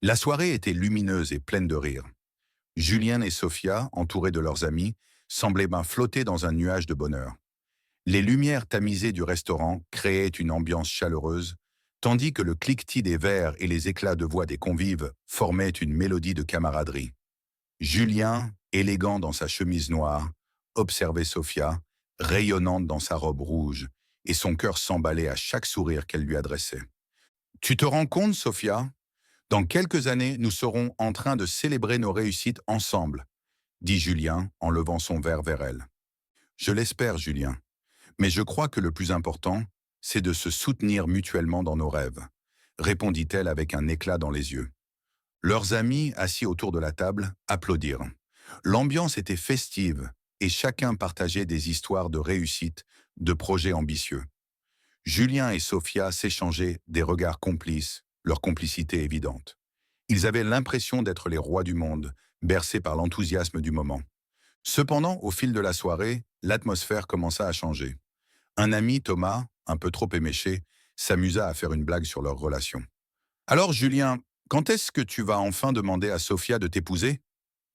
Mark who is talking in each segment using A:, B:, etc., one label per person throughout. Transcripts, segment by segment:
A: La soirée était lumineuse et pleine de rire. Julien et Sophia, entourés de leurs amis, semblaient flotter dans un nuage de bonheur. Les lumières tamisées du restaurant créaient une ambiance chaleureuse, tandis que le cliquetis des verres et les éclats de voix des convives formaient une mélodie de camaraderie. Julien, élégant dans sa chemise noire, observait Sophia, rayonnante dans sa robe rouge, et son cœur s'emballait à chaque sourire qu'elle lui adressait. Tu te rends compte, Sophia? Dans quelques années, nous serons en train de célébrer nos réussites ensemble, dit Julien en levant son verre vers elle. Je l'espère, Julien, mais je crois que le plus important, c'est de se soutenir mutuellement dans nos rêves, répondit-elle avec un éclat dans les yeux. Leurs amis, assis autour de la table, applaudirent. L'ambiance était festive et chacun partageait des histoires de réussite, de projets ambitieux. Julien et Sophia s'échangeaient des regards complices, leur complicité évidente. Ils avaient l'impression d'être les rois du monde, bercés par l'enthousiasme du moment. Cependant, au fil de la soirée, l'atmosphère commença à changer. Un ami, Thomas, un peu trop éméché, s'amusa à faire une blague sur leur relation. Alors, Julien, quand est-ce que tu vas enfin demander à Sophia de t'épouser?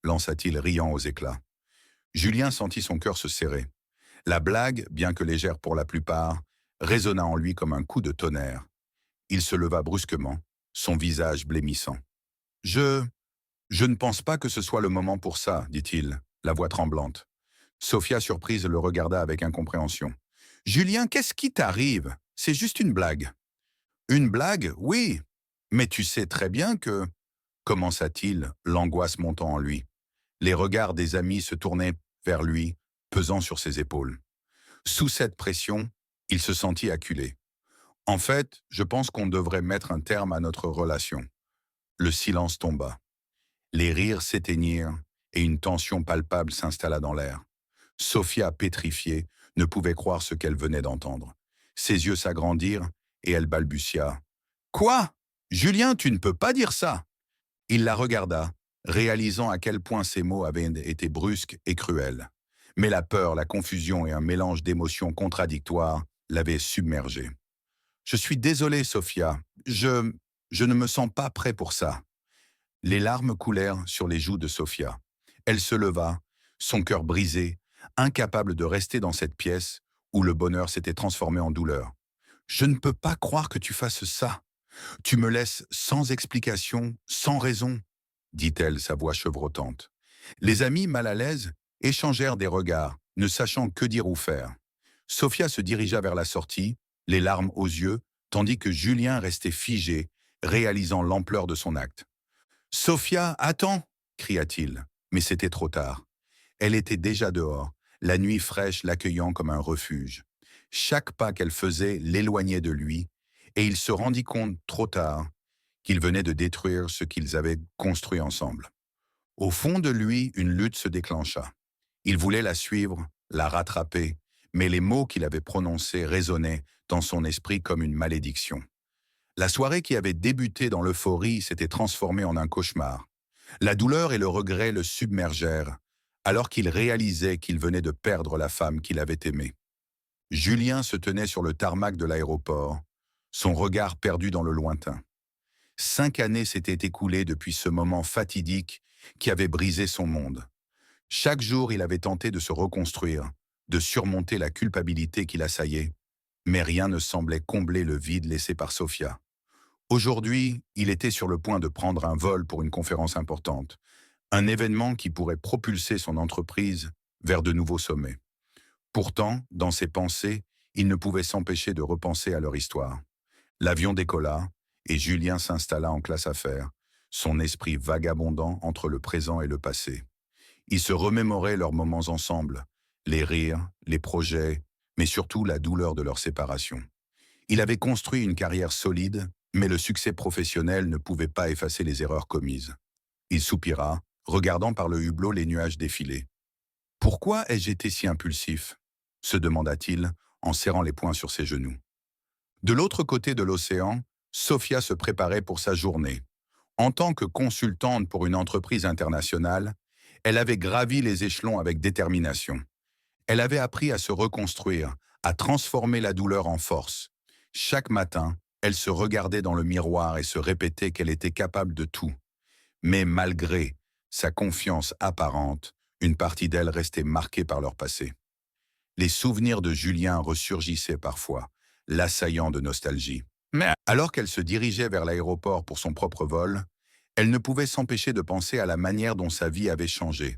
A: Lança-t-il riant aux éclats. Julien sentit son cœur se serrer. La blague, bien que légère pour la plupart, résonna en lui comme un coup de tonnerre. Il se leva brusquement, son visage blêmissant. Je... je ne pense pas que ce soit le moment pour ça, dit-il, la voix tremblante. Sophia, surprise, le regarda avec incompréhension. Julien, qu'est-ce qui t'arrive? C'est juste une blague. Une blague, oui, mais tu sais très bien que... commença-t-il, l'angoisse montant en lui. Les regards des amis se tournaient vers lui, pesant sur ses épaules. Sous cette pression, il se sentit acculé. En fait, je pense qu'on devrait mettre un terme à notre relation. Le silence tomba. Les rires s'éteignirent et une tension palpable s'installa dans l'air. Sophia, pétrifiée, ne pouvait croire ce qu'elle venait d'entendre. Ses yeux s'agrandirent et elle balbutia. « Quoi? Julien, tu ne peux pas dire ça !» Il la regarda, réalisant à quel point ses mots avaient été brusques et cruels. Mais la peur, la confusion et un mélange d'émotions contradictoires l'avaient submergé. « Je suis désolé, Sophia. Je ne me sens pas prêt pour ça. » Les larmes coulèrent sur les joues de Sophia. Elle se leva, son cœur brisé, incapable de rester dans cette pièce où le bonheur s'était transformé en douleur. « Je ne peux pas croire que tu fasses ça. Tu me laisses sans explication, sans raison, dit-elle, sa voix chevrotante. Les amis, mal à l'aise, échangèrent des regards, ne sachant que dire ou faire. Sophia se dirigea vers la sortie, les larmes aux yeux, tandis que Julien restait figé, réalisant l'ampleur de son acte. « Sophia, attends !» cria-t-il, mais c'était trop tard. Elle était déjà dehors, la nuit fraîche l'accueillant comme un refuge. Chaque pas qu'elle faisait l'éloignait de lui, et il se rendit compte trop tard qu'il venait de détruire ce qu'ils avaient construit ensemble. Au fond de lui, une lutte se déclencha. Il voulait la suivre, la rattraper, mais les mots qu'il avait prononcés résonnaient dans son esprit comme une malédiction. La soirée qui avait débuté dans l'euphorie s'était transformée en un cauchemar. La douleur et le regret le submergèrent, alors qu'il réalisait qu'il venait de perdre la femme qu'il avait aimée. Julien se tenait sur le tarmac de l'aéroport, son regard perdu dans le lointain. 5 années s'étaient écoulées depuis ce moment fatidique qui avait brisé son monde. Chaque jour, il avait tenté de se reconstruire, de surmonter la culpabilité qui l'assaillait, mais rien ne semblait combler le vide laissé par Sophia. Aujourd'hui, il était sur le point de prendre un vol pour une conférence importante, un événement qui pourrait propulser son entreprise vers de nouveaux sommets. Pourtant, dans ses pensées, il ne pouvait s'empêcher de repenser à leur histoire. L'avion décolla et Julien s'installa en classe affaires, son esprit vagabondant entre le présent et le passé. Il se remémorait leurs moments ensemble, les rires, les projets, mais surtout la douleur de leur séparation. Il avait construit une carrière solide, mais le succès professionnel ne pouvait pas effacer les erreurs commises. Il soupira, regardant par le hublot les nuages défiler. « Pourquoi ai-je été si impulsif ?» se demanda-t-il en serrant les poings sur ses genoux. De l'autre côté de l'océan, Sophia se préparait pour sa journée. En tant que consultante pour une entreprise internationale, elle avait gravi les échelons avec détermination. Elle avait appris à se reconstruire, à transformer la douleur en force. Chaque matin, Elle se regardait dans le miroir et se répétait qu'elle était capable de tout. Mais malgré sa confiance apparente, une partie d'elle restait marquée par leur passé. Les souvenirs de Julien ressurgissaient parfois, l'assaillant de nostalgie. Mais alors qu'elle se dirigeait vers l'aéroport pour son propre vol, elle ne pouvait s'empêcher de penser à la manière dont sa vie avait changé.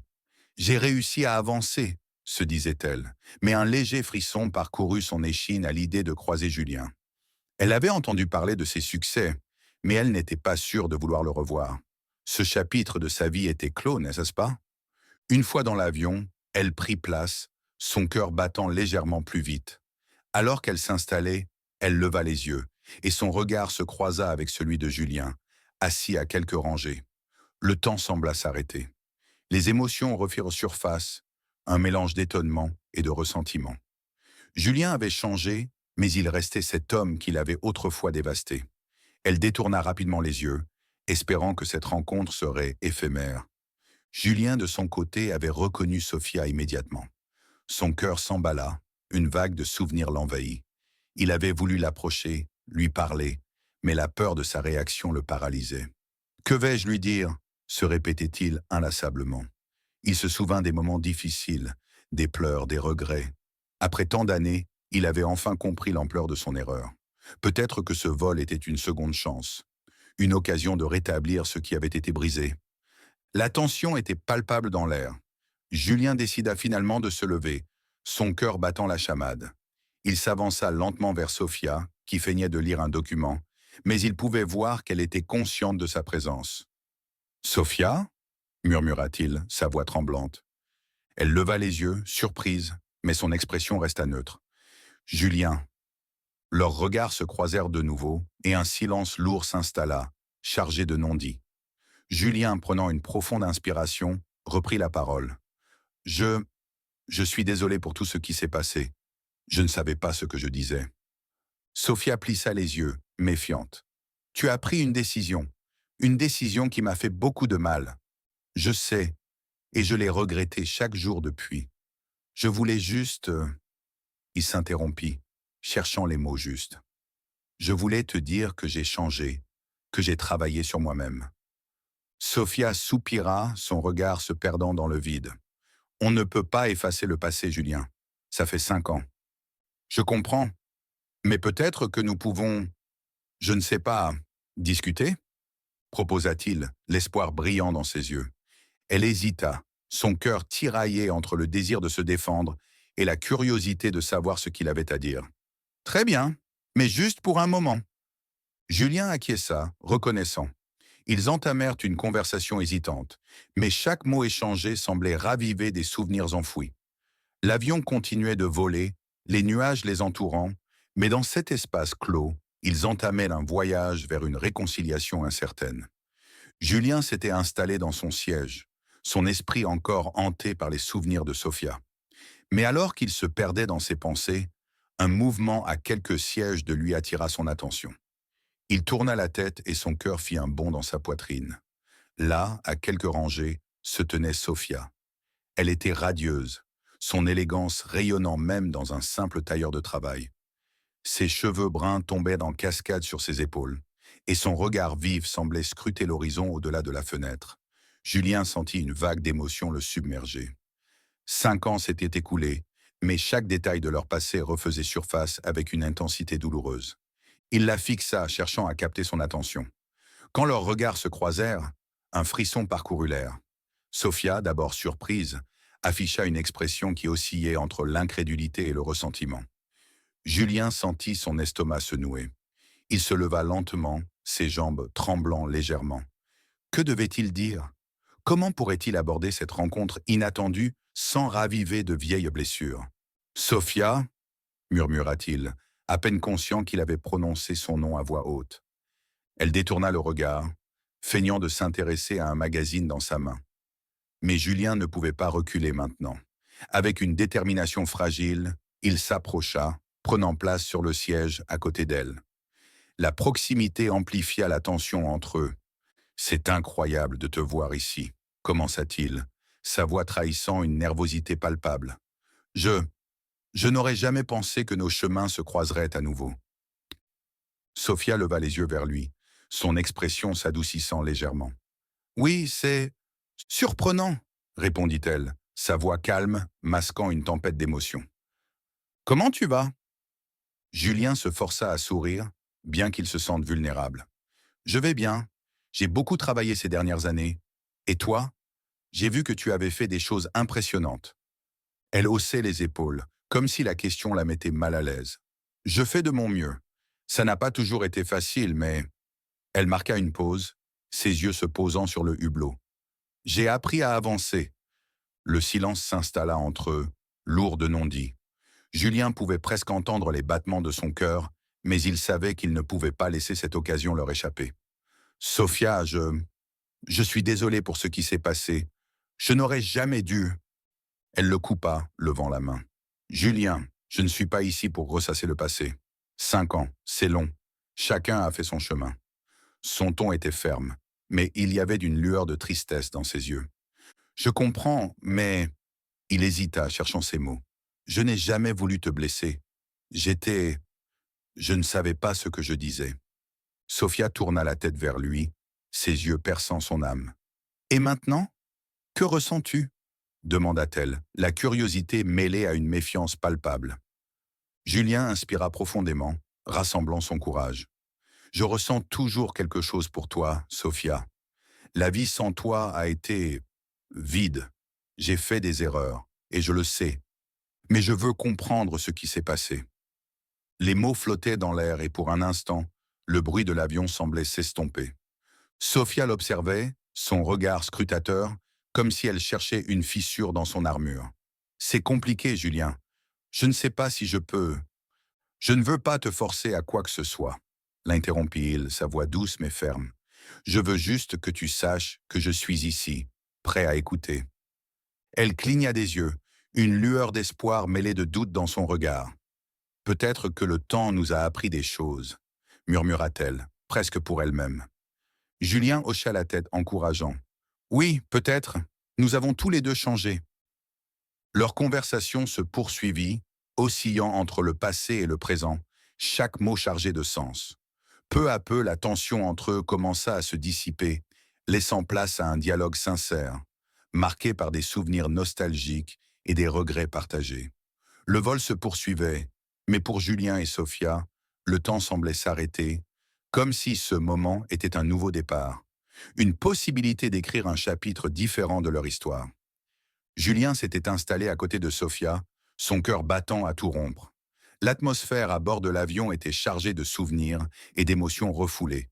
A: J'ai réussi à avancer, se disait-elle, mais un léger frisson parcourut son échine à l'idée de croiser Julien. Elle avait entendu parler de ses succès, mais elle n'était pas sûre de vouloir le revoir. Ce chapitre de sa vie était clos, n'est-ce pas? Une fois dans l'avion, elle prit place, son cœur battant légèrement plus vite. Alors qu'elle s'installait, elle leva les yeux, et son regard se croisa avec celui de Julien, assis à quelques rangées. Le temps sembla s'arrêter. Les émotions refirent surface, un mélange d'étonnement et de ressentiment. Julien avait changé, mais il restait cet homme qui l'avait autrefois dévasté. Elle détourna rapidement les yeux, espérant que cette rencontre serait éphémère. Julien, de son côté, avait reconnu Sophia immédiatement. Son cœur s'emballa, une vague de souvenirs l'envahit. Il avait voulu l'approcher, lui parler, mais la peur de sa réaction le paralysait. « Que vais-je lui dire ?» se répétait-il inlassablement. Il se souvint des moments difficiles, des pleurs, des regrets. Après tant d'années, il avait enfin compris l'ampleur de son erreur. Peut-être que ce vol était une seconde chance, une occasion de rétablir ce qui avait été brisé. La tension était palpable dans l'air. Julien décida finalement de se lever, son cœur battant la chamade. Il s'avança lentement vers Sophia, qui feignait de lire un document, mais il pouvait voir qu'elle était consciente de sa présence. « Sophia ?» murmura-t-il, sa voix tremblante. Elle leva les yeux, surprise, mais son expression resta neutre. « Julien !» Leurs regards se croisèrent de nouveau, et un silence lourd s'installa, chargé de non-dits. Julien, prenant une profonde inspiration, reprit la parole. « Je suis désolé pour tout ce qui s'est passé. Je ne savais pas ce que je disais. » Sophia plissa les yeux, méfiante. « Tu as pris une décision qui m'a fait beaucoup de mal. Je sais, et je l'ai regretté chaque jour depuis. Je voulais juste... Il s'interrompit, cherchant les mots justes. « Je voulais te dire que j'ai changé, que j'ai travaillé sur moi-même. » Sophia soupira, son regard se perdant dans le vide. « On ne peut pas effacer le passé, Julien. Ça fait 5 ans. Je comprends, mais peut-être que nous pouvons, je ne sais pas, discuter ?» proposa-t-il, l'espoir brillant dans ses yeux. Elle hésita, son cœur tiraillé entre le désir de se défendre et la curiosité de savoir ce qu'il avait à dire. « Très bien, mais juste pour un moment. » Julien acquiesça, reconnaissant. Ils entamèrent une conversation hésitante, mais chaque mot échangé semblait raviver des souvenirs enfouis. L'avion continuait de voler, les nuages les entourant, mais dans cet espace clos, ils entamaient un voyage vers une réconciliation incertaine. Julien s'était installé dans son siège, son esprit encore hanté par les souvenirs de Sophia. Mais alors qu'il se perdait dans ses pensées, un mouvement à quelques sièges de lui attira son attention. Il tourna la tête et son cœur fit un bond dans sa poitrine. Là, à quelques rangées, se tenait Sophia. Elle était radieuse, son élégance rayonnant même dans un simple tailleur de travail. Ses cheveux bruns tombaient en cascade sur ses épaules, et son regard vif semblait scruter l'horizon au-delà de la fenêtre. Julien sentit une vague d'émotion le submerger. 5 ans s'étaient écoulés, mais chaque détail de leur passé refaisait surface avec une intensité douloureuse. Il la fixa, cherchant à capter son attention. Quand leurs regards se croisèrent, un frisson parcourut l'air. Sophia, d'abord surprise, afficha une expression qui oscillait entre l'incrédulité et le ressentiment. Julien sentit son estomac se nouer. Il se leva lentement, ses jambes tremblant légèrement. Que devait-il dire? Comment pourrait-il aborder cette rencontre inattendue sans raviver de vieilles blessures? « Sophia » murmura-t-il, à peine conscient qu'il avait prononcé son nom à voix haute. Elle détourna le regard, feignant de s'intéresser à un magazine dans sa main. Mais Julien ne pouvait pas reculer maintenant. Avec une détermination fragile, il s'approcha, prenant place sur le siège à côté d'elle. La proximité amplifia la tension entre eux. « C'est incroyable de te voir ici », commença-t-il, sa voix trahissant une nervosité palpable. « Je n'aurais jamais pensé que nos chemins se croiseraient à nouveau. » Sophia leva les yeux vers lui, son expression s'adoucissant légèrement. Oui, c'est surprenant, répondit-elle, sa voix calme, masquant une tempête d'émotions. Comment tu vas? Julien se força à sourire, bien qu'il se sente vulnérable. Je vais bien. J'ai beaucoup travaillé ces dernières années. Et toi? J'ai vu que tu avais fait des choses impressionnantes. Elle haussait les épaules, comme si la question la mettait mal à l'aise. Je fais de mon mieux. Ça n'a pas toujours été facile, mais... Elle marqua une pause, ses yeux se posant sur le hublot. J'ai appris à avancer. Le silence s'installa entre eux, lourd de non-dits. Julien pouvait presque entendre les battements de son cœur, mais il savait qu'il ne pouvait pas laisser cette occasion leur échapper. Sophia, je suis désolé pour ce qui s'est passé. Je n'aurais jamais dû. Elle le coupa, levant la main. Julien, je ne suis pas ici pour ressasser le passé. 5 ans, c'est long. Chacun a fait son chemin. Son ton était ferme, mais il y avait une lueur de tristesse dans ses yeux. Je comprends, mais... Il hésita, cherchant ses mots. Je n'ai jamais voulu te blesser. J'étais... Je ne savais pas ce que je disais. Sophia tourna la tête vers lui, ses yeux perçant son âme. Et maintenant? Que ressens-tu? Demanda-t-elle, la curiosité mêlée à une méfiance palpable. Julien inspira profondément, rassemblant son courage. Je ressens toujours quelque chose pour toi, Sophia. La vie sans toi a été vide. J'ai fait des erreurs, et je le sais. Mais je veux comprendre ce qui s'est passé. Les mots flottaient dans l'air et pour un instant, le bruit de l'avion semblait s'estomper. Sophia l'observait, son regard scrutateur, comme si elle cherchait une fissure dans son armure. C'est compliqué, Julien. Je ne sais pas si je peux. Je ne veux pas te forcer à quoi que ce soit, l'interrompit-il, sa voix douce mais ferme. Je veux juste que tu saches que je suis ici, prêt à écouter. Elle cligna des yeux, une lueur d'espoir mêlée de doute dans son regard. Peut-être que le temps nous a appris des choses, murmura-t-elle, presque pour elle-même. Julien hocha la tête, encourageant. Oui, peut-être. Nous avons tous les deux changé. Leur conversation se poursuivit, oscillant entre le passé et le présent, chaque mot chargé de sens. Peu à peu, la tension entre eux commença à se dissiper, laissant place à un dialogue sincère, marqué par des souvenirs nostalgiques et des regrets partagés. Le vol se poursuivait, mais pour Julien et Sophia, le temps semblait s'arrêter, comme si ce moment était un nouveau départ, une possibilité d'écrire un chapitre différent de leur histoire. Julien s'était installé à côté de Sophia, son cœur battant à tout rompre. L'atmosphère à bord de l'avion était chargée de souvenirs et d'émotions refoulées.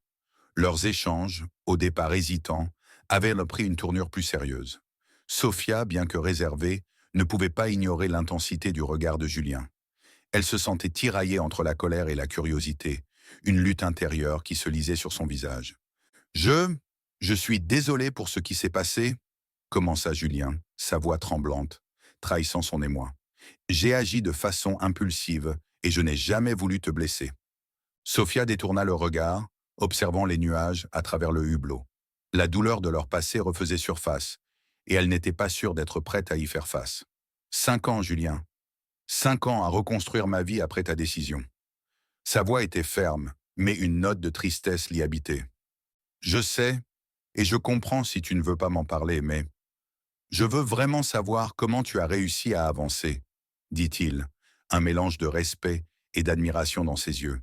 A: Leurs échanges, au départ hésitants, avaient pris une tournure plus sérieuse. Sophia, bien que réservée, ne pouvait pas ignorer l'intensité du regard de Julien. Elle se sentait tiraillée entre la colère et la curiosité, une lutte intérieure qui se lisait sur son visage. Je suis désolé pour ce qui s'est passé, commença Julien, sa voix tremblante, trahissant son émoi. J'ai agi de façon impulsive et je n'ai jamais voulu te blesser. Sophia détourna le regard, observant les nuages à travers le hublot. La douleur de leur passé refaisait surface, et elle n'était pas sûre d'être prête à y faire face. 5 ans, Julien. 5 ans à reconstruire ma vie après ta décision. Sa voix était ferme, mais une note de tristesse l'y habitait. Je sais, et je comprends si tu ne veux pas m'en parler, mais je veux vraiment savoir comment tu as réussi à avancer, dit-il, un mélange de respect et d'admiration dans ses yeux.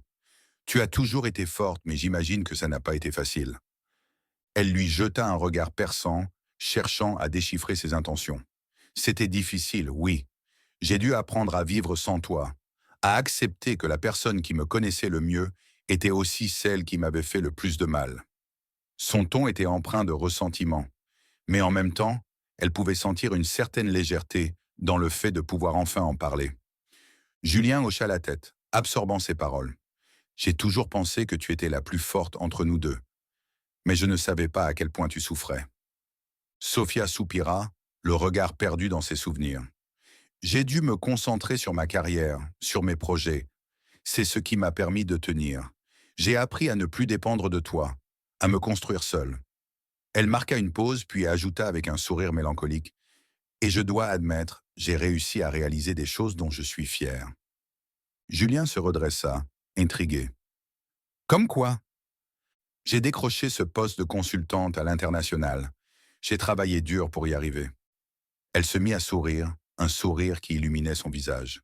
A: Tu as toujours été forte, mais j'imagine que ça n'a pas été facile. Elle lui jeta un regard perçant, cherchant à déchiffrer ses intentions. C'était difficile, oui. J'ai dû apprendre à vivre sans toi, à accepter que la personne qui me connaissait le mieux était aussi celle qui m'avait fait le plus de mal. Son ton était empreint de ressentiment, mais en même temps, elle pouvait sentir une certaine légèreté dans le fait de pouvoir enfin en parler. Julien hocha la tête, absorbant ses paroles. J'ai toujours pensé que tu étais la plus forte entre nous deux, mais je ne savais pas à quel point tu souffrais. Sophia soupira, le regard perdu dans ses souvenirs. J'ai dû me concentrer sur ma carrière, sur mes projets. C'est ce qui m'a permis de tenir. J'ai appris à ne plus dépendre de toi, à me construire seule. Elle marqua une pause, puis ajouta avec un sourire mélancolique. Et je dois admettre, j'ai réussi à réaliser des choses dont je suis fier. Julien se redressa, intrigué. Comme quoi, j'ai décroché ce poste de consultante à l'international. J'ai travaillé dur pour y arriver. Elle se mit à sourire, un sourire qui illuminait son visage.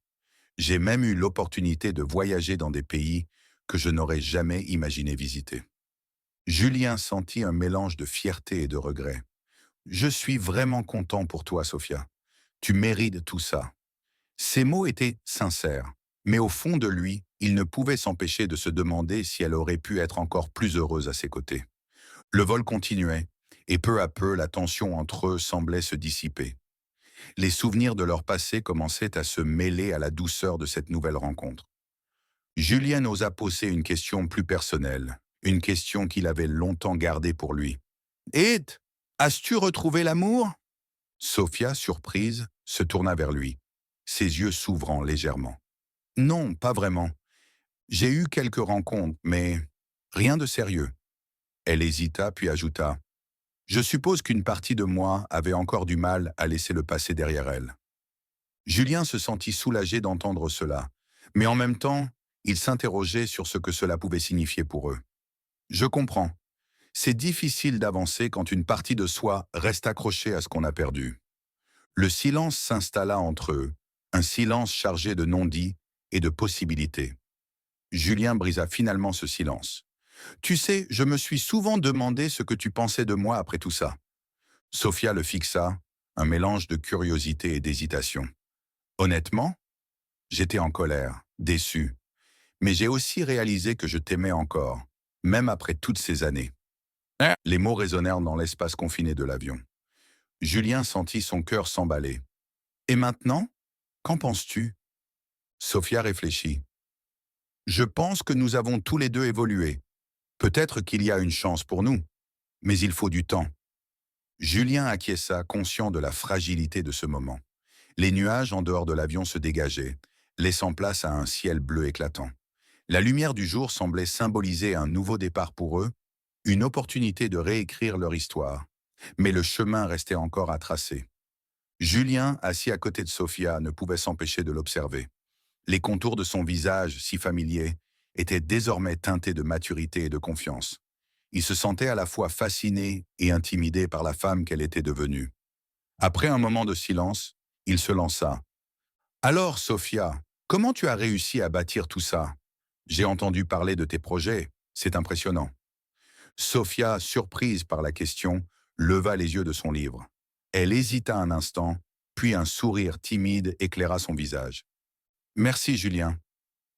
A: J'ai même eu l'opportunité de voyager dans des pays que je n'aurais jamais imaginé visiter. Julien sentit un mélange de fierté et de regret. Je suis vraiment content pour toi, Sophia. Tu mérites tout ça. Ces mots étaient sincères, mais au fond de lui, il ne pouvait s'empêcher de se demander si elle aurait pu être encore plus heureuse à ses côtés. Le vol continuait, et peu à peu la tension entre eux semblait se dissiper. Les souvenirs de leur passé commençaient à se mêler à la douceur de cette nouvelle rencontre. Julien osa poser une question plus personnelle, une question qu'il avait longtemps gardée pour lui. Et as-tu retrouvé l'amour? Sophia, surprise, se tourna vers lui, ses yeux s'ouvrant légèrement. Non, pas vraiment. J'ai eu quelques rencontres, mais rien de sérieux. Elle hésita, puis ajouta. Je suppose qu'une partie de moi avait encore du mal à laisser le passé derrière elle. Julien se sentit soulagé d'entendre cela, mais en même temps, il s'interrogeait sur ce que cela pouvait signifier pour eux. Je comprends. C'est difficile d'avancer quand une partie de soi reste accrochée à ce qu'on a perdu. Le silence s'installa entre eux, un silence chargé de non-dits et de possibilités. Julien brisa finalement ce silence. Tu sais, je me suis souvent demandé ce que tu pensais de moi après tout ça. Sophia le fixa, un mélange de curiosité et d'hésitation. Honnêtement, j'étais en colère, déçu, mais j'ai aussi réalisé que je t'aimais encore, même après toutes ces années. Les mots résonnèrent dans l'espace confiné de l'avion. Julien sentit son cœur s'emballer. Et maintenant, qu'en penses-tu? Sophia réfléchit. Je pense que nous avons tous les deux évolué. Peut-être qu'il y a une chance pour nous, mais il faut du temps. Julien acquiesça, conscient de la fragilité de ce moment. Les nuages en dehors de l'avion se dégageaient, laissant place à un ciel bleu éclatant. La lumière du jour semblait symboliser un nouveau départ pour eux, une opportunité de réécrire leur histoire. Mais le chemin restait encore à tracer. Julien, assis à côté de Sophia, ne pouvait s'empêcher de l'observer. Les contours de son visage, si familiers, étaient désormais teintés de maturité et de confiance. Il se sentait à la fois fasciné et intimidé par la femme qu'elle était devenue. Après un moment de silence, il se lança. Alors, Sophia, comment tu as réussi à bâtir tout ça? J'ai entendu parler de tes projets, c'est impressionnant. Sophia, surprise par la question, leva les yeux de son livre. Elle hésita un instant, puis un sourire timide éclaira son visage. Merci, Julien.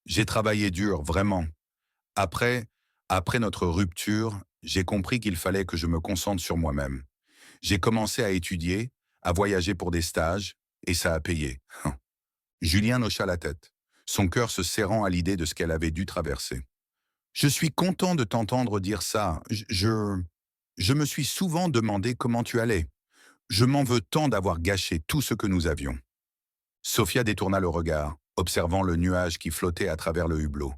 A: J'ai travaillé dur, vraiment. Après, après notre rupture, j'ai compris qu'il fallait que je me concentre sur moi-même. J'ai commencé à étudier, à voyager pour des stages, et ça a payé. Julien hocha la tête, son cœur se serrant à l'idée de ce qu'elle avait dû traverser. Je suis content de t'entendre dire ça. Je me suis souvent demandé comment tu allais. Je m'en veux tant d'avoir gâché tout ce que nous avions. Sophia détourna le regard, observant le nuage qui flottait à travers le hublot.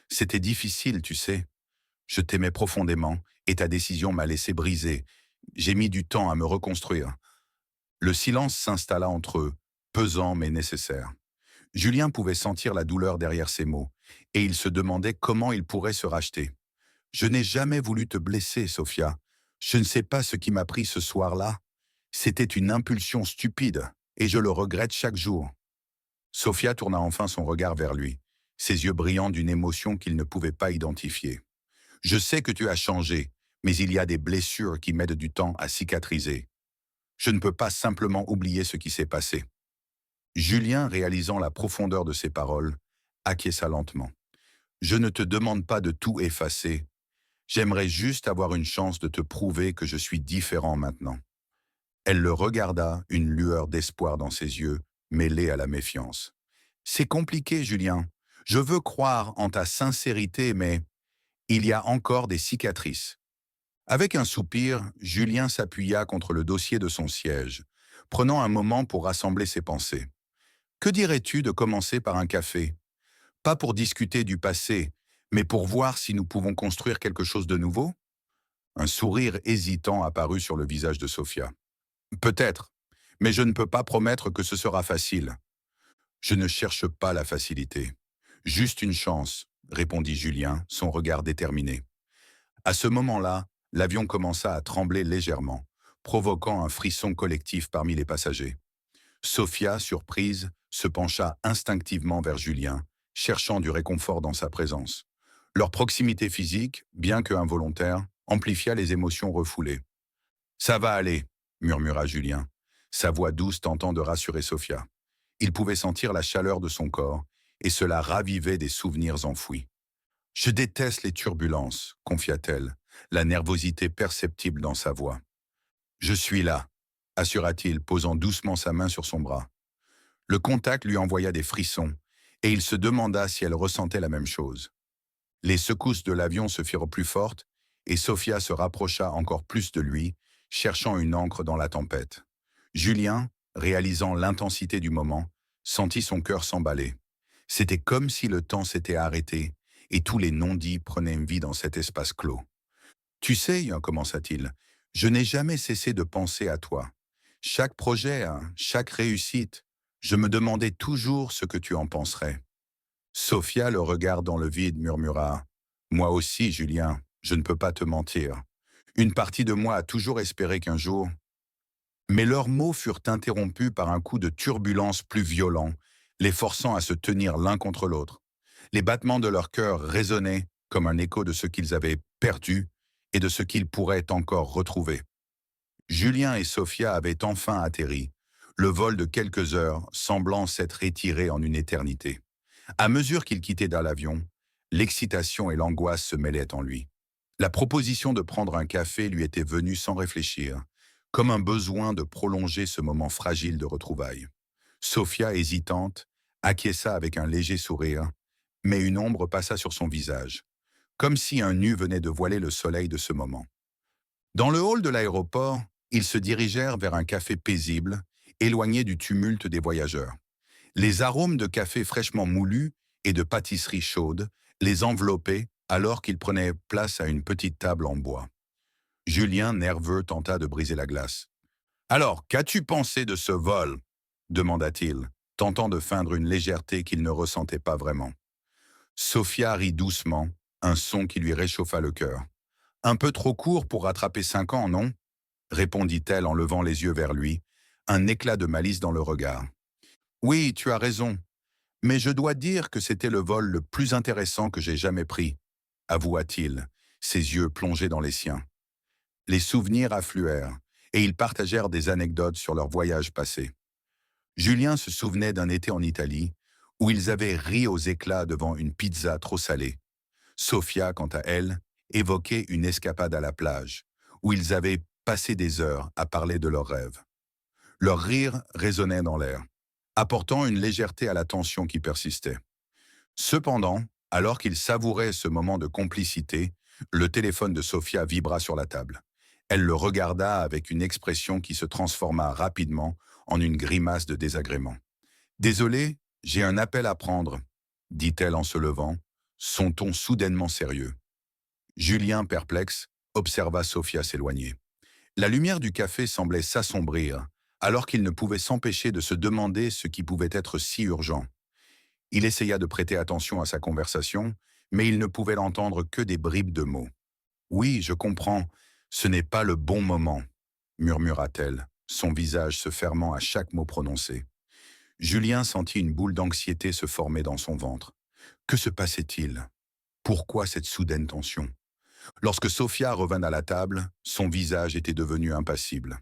A: C'était difficile, tu sais. Je t'aimais profondément, et ta décision m'a laissé brisé. J'ai mis du temps à me reconstruire. Le silence s'installa entre eux, pesant mais nécessaire. Julien pouvait sentir la douleur derrière ses mots, et il se demandait comment il pourrait se racheter. Je n'ai jamais voulu te blesser, Sophia. Je ne sais pas ce qui m'a pris ce soir-là. C'était une impulsion stupide, et je le regrette chaque jour. Sophia tourna enfin son regard vers lui, ses yeux brillants d'une émotion qu'il ne pouvait pas identifier. Je sais que tu as changé, mais il y a des blessures qui mettent du temps à cicatriser. Je ne peux pas simplement oublier ce qui s'est passé. Julien, réalisant la profondeur de ses paroles, acquiesça lentement. Je ne te demande pas de tout effacer. J'aimerais juste avoir une chance de te prouver que je suis différent maintenant. Elle le regarda, une lueur d'espoir dans ses yeux, mêlée à la méfiance. C'est compliqué, Julien. Je veux croire en ta sincérité, mais il y a encore des cicatrices. Avec un soupir, Julien s'appuya contre le dossier de son siège, prenant un moment pour rassembler ses pensées. Que dirais-tu de commencer par un café? Pas pour discuter du passé, mais pour voir si nous pouvons construire quelque chose de nouveau? Un sourire hésitant apparut sur le visage de Sophia. Peut-être, mais je ne peux pas promettre que ce sera facile. Je ne cherche pas la facilité. Juste une chance, répondit Julien, son regard déterminé. À ce moment-là, l'avion commença à trembler légèrement, provoquant un frisson collectif parmi les passagers. Sophia, surprise, se pencha instinctivement vers Julien, cherchant du réconfort dans sa présence. Leur proximité physique, bien que involontaire, amplifia les émotions refoulées. « Ça va aller », murmura Julien, sa voix douce tentant de rassurer Sophia. Il pouvait sentir la chaleur de son corps, et cela ravivait des souvenirs enfouis. « Je déteste les turbulences », confia-t-elle, la nervosité perceptible dans sa voix. « Je suis là », assura-t-il, posant doucement sa main sur son bras. Le contact lui envoya des frissons, et il se demanda si elle ressentait la même chose. Les secousses de l'avion se firent plus fortes, et Sophia se rapprocha encore plus de lui, cherchant une ancre dans la tempête. Julien, réalisant l'intensité du moment, sentit son cœur s'emballer. C'était comme si le temps s'était arrêté, et tous les non-dits prenaient vie dans cet espace clos. « Tu sais, commença-t-il, je n'ai jamais cessé de penser à toi. Chaque projet, chaque réussite, je me demandais toujours ce que tu en penserais. » Sophia, le regard dans le vide, murmura « Moi aussi, Julien, je ne peux pas te mentir. Une partie de moi a toujours espéré qu'un jour… » Mais leurs mots furent interrompus par un coup de turbulence plus violent, les forçant à se tenir l'un contre l'autre. Les battements de leur cœur résonnaient comme un écho de ce qu'ils avaient perdu et de ce qu'ils pourraient encore retrouver. Julien et Sophia avaient enfin atterri, le vol de quelques heures semblant s'être étiré en une éternité. À mesure qu'il quittait dans l'avion, l'excitation et l'angoisse se mêlaient en lui. La proposition de prendre un café lui était venue sans réfléchir, comme un besoin de prolonger ce moment fragile de retrouvailles. Sophia, hésitante, acquiesça avec un léger sourire, mais une ombre passa sur son visage, comme si un nu venait de voiler le soleil de ce moment. Dans le hall de l'aéroport, ils se dirigèrent vers un café paisible, éloigné du tumulte des voyageurs. Les arômes de café fraîchement moulu et de pâtisserie chaude les enveloppaient alors qu'ils prenaient place à une petite table en bois. Julien, nerveux, tenta de briser la glace. « Alors, qu'as-tu pensé de ce vol ?» demanda-t-il, tentant de feindre une légèreté qu'il ne ressentait pas vraiment. Sophia rit doucement, un son qui lui réchauffa le cœur. « Un peu trop court pour rattraper 5 ans, non ?» répondit-elle en levant les yeux vers lui, un éclat de malice dans le regard. « Oui, tu as raison, mais je dois dire que c'était le vol le plus intéressant que j'ai jamais pris, » avoua-t-il, ses yeux plongés dans les siens. Les souvenirs affluèrent, et ils partagèrent des anecdotes sur leur voyage passé. Julien se souvenait d'un été en Italie, où ils avaient ri aux éclats devant une pizza trop salée. Sophia, quant à elle, évoquait une escapade à la plage, où ils avaient passé des heures à parler de leurs rêves. Leur rire résonnait dans l'air, apportant une légèreté à la tension qui persistait. Cependant, alors qu'ils savouraient ce moment de complicité, le téléphone de Sophia vibra sur la table. Elle le regarda avec une expression qui se transforma rapidement en une grimace de désagrément. « Désolé, j'ai un appel à prendre », dit-elle en se levant, son ton soudainement sérieux. Julien, perplexe, observa Sophia s'éloigner. La lumière du café semblait s'assombrir, alors qu'il ne pouvait s'empêcher de se demander ce qui pouvait être si urgent. Il essaya de prêter attention à sa conversation, mais il ne pouvait l'entendre que des bribes de mots. « Oui, je comprends, ce n'est pas le bon moment », murmura-t-elle, son visage se fermant à chaque mot prononcé. Julien sentit une boule d'anxiété se former dans son ventre. Que se passait-il? Pourquoi cette soudaine tension? Lorsque Sophia revint à la table, son visage était devenu impassible.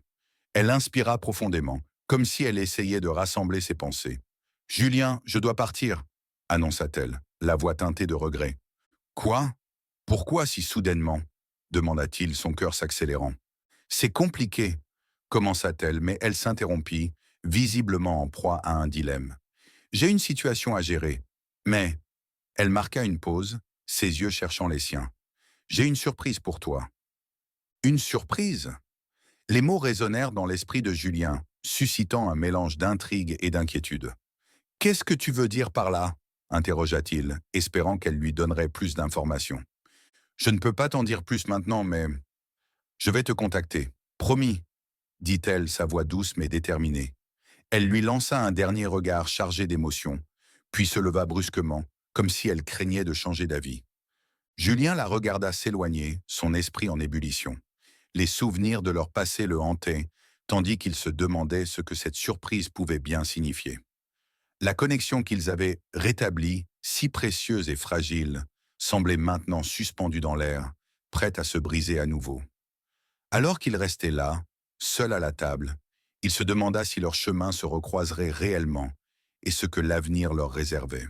A: Elle inspira profondément, comme si elle essayait de rassembler ses pensées. « Julien, je dois partir », annonça-t-elle, la voix teintée de regret. « Quoi? Pourquoi si soudainement ?» demanda-t-il, son cœur s'accélérant. « C'est compliqué », commença-t-elle, mais elle s'interrompit, visiblement en proie à un dilemme. « J'ai une situation à gérer, mais… » Elle marqua une pause, ses yeux cherchant les siens. « J'ai une surprise pour toi. » « Une surprise ?» Les mots résonnèrent dans l'esprit de Julien, suscitant un mélange d'intrigue et d'inquiétude. « Qu'est-ce que tu veux dire par là ?» interrogea-t-il, espérant qu'elle lui donnerait plus d'informations. « Je ne peux pas t'en dire plus maintenant, mais… je vais te contacter. Promis, » dit-elle, sa voix douce mais déterminée. Elle lui lança un dernier regard chargé d'émotion, puis se leva brusquement, comme si elle craignait de changer d'avis. Julien la regarda s'éloigner, son esprit en ébullition. Les souvenirs de leur passé le hantaient, tandis qu'il se demandait ce que cette surprise pouvait bien signifier. La connexion qu'ils avaient rétablie, si précieuse et fragile, semblait maintenant suspendue dans l'air, prête à se briser à nouveau. Alors qu'il restait là, seul à la table, il se demanda si leurs chemins se recroiseraient réellement et ce que l'avenir leur réservait.